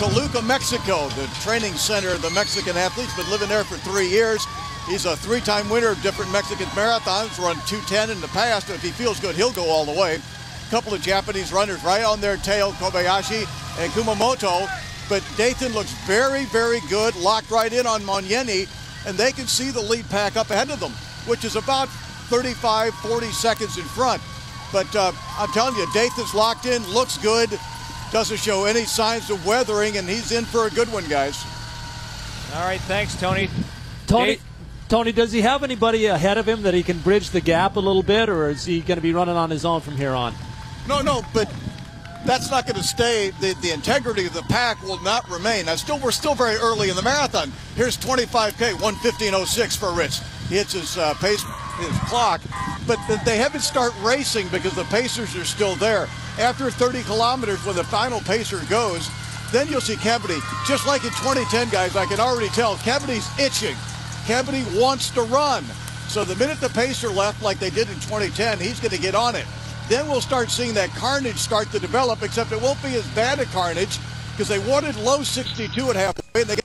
Toluca, Mexico, the training center of the Mexican athletes. Been living there for 3 years. He's a 3-time winner of different Mexican marathons, run 2:10 in the past. If he feels good, he'll go all the way. A couple of Japanese runners right on their tail, Kobayashi and Kumamoto. But Dathan looks very, very good, locked right in on Monyeni, and they can see the lead pack up ahead of them, which is about 35, 40 seconds in front. But I'm telling you, Dathan's locked in, looks good, doesn't show any signs of weathering, and he's in for a good one, guys. All right, thanks, Tony. Tony, does he have anybody ahead of him that he can bridge the gap a little bit, or is he going to be running on his own from here on? No, but that's not going to stay. The integrity of the pack will not remain. We're still very early in the marathon. Here's 25K, 1:15.06 for Rich. He hits his pace, his clock, but they haven't start racing because the pacers are still there. After 30 kilometers, when the final pacer goes, then you'll see Kebede. Just like in 2010, guys, I can already tell Kebede's itching. Kebede wants to run. So the minute the pacer left, like they did in 2010, he's going to get on it. Then we'll start seeing that carnage start to develop, except it won't be as bad a carnage because they wanted low 62 at halfway, and they got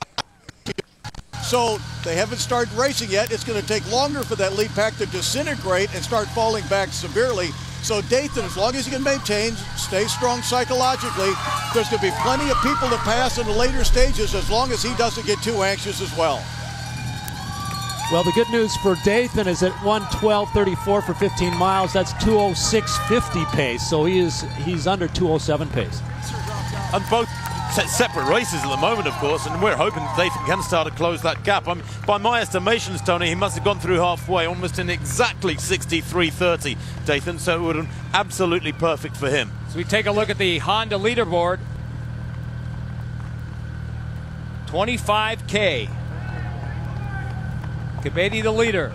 so they haven't started racing yet. It's going to take longer for that lead pack to disintegrate and start falling back severely. So Dathan, as long as he can maintain, stay strong psychologically, there's going to be plenty of people to pass in the later stages as long as he doesn't get too anxious as well. Well, the good news for Dathan is at 1:12.34 for 15 miles. That's 2:06.50 pace, so he's under 2:07 pace. And both separate races at the moment, of course, and we're hoping Dathan can start to close that gap. By my estimations, Tony, he must have gone through halfway, almost in exactly 63.30, Dathan, so it would have been absolutely perfect for him. So we take a look at the Honda leaderboard. 25K. Kebede the leader.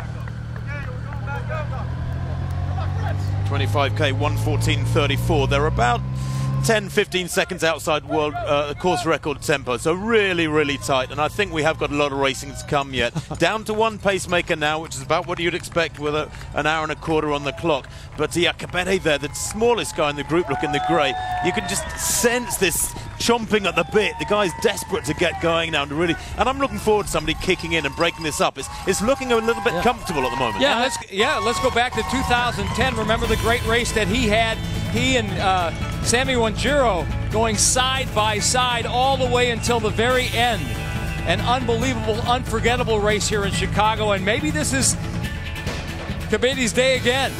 25K, 1:14.34. They're about 10-15 seconds outside world course record tempo, so really, really tight, and I think we have got a lot of racing to come yet. Down to one pacemaker now, which is about what you'd expect with an hour and a quarter on the clock. But yeah, Kebede there, the smallest guy in the group, looking the grey. You can just sense this chomping at the bit. The guy's desperate to get going now, and I'm looking forward to somebody kicking in and breaking this up. It's looking a little bit comfortable at the moment. Let's go back to 2010. Remember the great race that he had. He and Sammy Wanjiro going side by side all the way until the very end. An unbelievable, unforgettable race here in Chicago, and maybe this is Kebede's day again.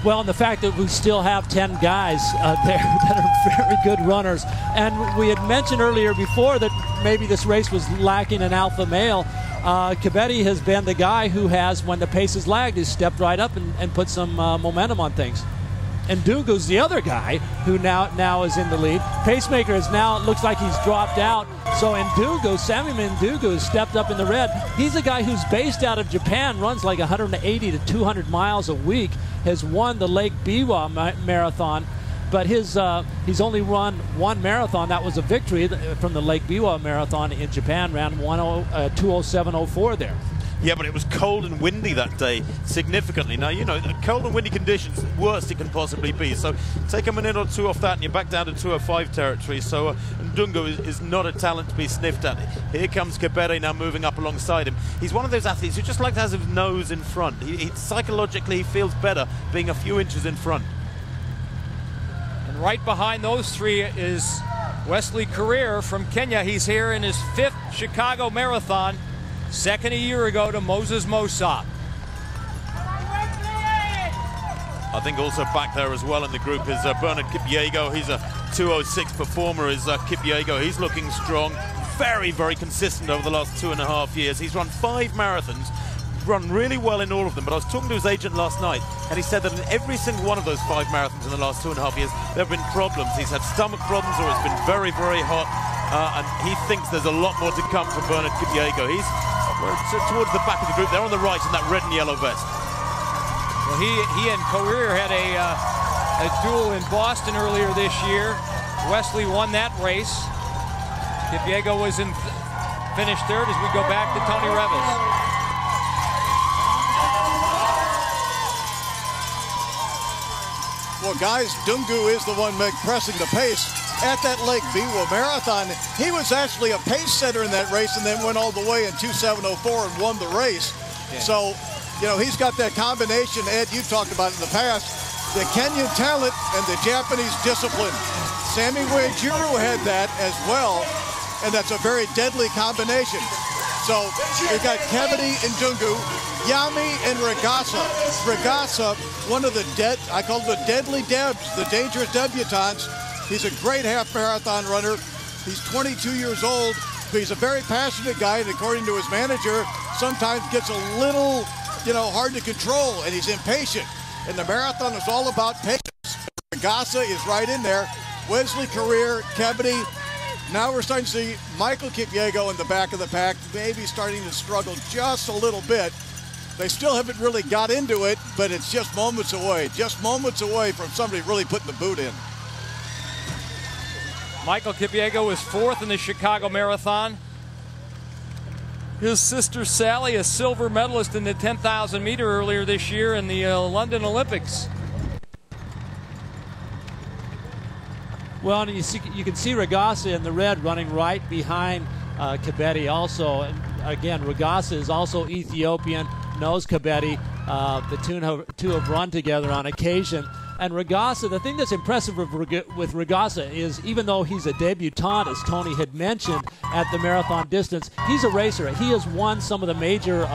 Well, and the fact that we still have 10 guys there that are very good runners. And we had mentioned earlier before that maybe this race was lacking an alpha male. Kebede has been the guy who has, when the pace has lagged, has stepped right up and put some momentum on things. And Ndungu's the other guy who now is in the lead. Pacemaker is now, it looks like he's dropped out. So Sammy Ndungu has stepped up in the red. He's a guy who's based out of Japan, runs like 180 to 200 miles a week, has won the Lake Biwa marathon, but he's only run one marathon. That was a victory from the Lake Biwa marathon in Japan, ran 2:07.04 there. Yeah, but it was cold and windy that day, significantly. Now, you know, cold and windy conditions, worst it can possibly be. So take a minute or two off that and you're back down to 2:05 territory. So Ndungu is not a talent to be sniffed at. Here comes Kebede now moving up alongside him. He's one of those athletes who just like to have his nose in front. Psychologically, he feels better being a few inches in front. And right behind those three is Wesley Korir from Kenya. He's here in his 5th Chicago Marathon. Second a year ago to Moses Mosop. I think also back there as well in the group is Bernard Kipyego. He's a 2:06 performer, is Kipyego. He's looking strong, very, very consistent over the last 2.5 years. He's run 5 marathons, run really well in all of them, but I was talking to his agent last night and he said that in every single one of those 5 marathons in the last 2.5 years, there have been problems. He's had stomach problems or it's been very, very hot, and he thinks there's a lot more to come from Bernard Kipyego. He's towards the back of the group. They're on the right in that red and yellow vest. Well, he and Korir had a duel in Boston earlier this year. Wesley won that race. Kipyego was finished third as we go back to Tony Revis. Well, guys, Ndungu is the one pressing the pace. at that Lake Biwa Marathon. He was actually a pace setter in that race and then went all the way in 2:7:04 and won the race. Yeah. So, you know, he's got that combination, Ed, you talked about in the past, the Kenyan talent and the Japanese discipline. Sammy Wanjiru had that as well, and that's a very deadly combination. So we've got Kebede and Dungu, Yami and Regassa. Regassa, one of the I call them the deadly Debs, the dangerous debutantes. He's a great half marathon runner. He's 22 years old, but he's a very passionate guy, and according to his manager, sometimes gets a little, hard to control, and he's impatient. And the marathon is all about patience. Regassa is right in there. Wesley Career, Kebede. Now we're starting to see Michael Kipyego in the back of the pack, maybe starting to struggle just a little bit. They still haven't really got into it, but it's just moments away from somebody really putting the boot in. Michael Kipyego was fourth in the Chicago Marathon. His sister Sally, a silver medalist in the 10,000 meter earlier this year in the London Olympics. Well, and you can see Regassa in the red running right behind Kebede also. And again, Regassa is also Ethiopian, knows Kebede. The two have run together on occasion. And Regassa, the thing that's impressive with Regassa is even though he's a debutant, as Tony had mentioned, at the marathon distance, he's a racer. He has won some of the major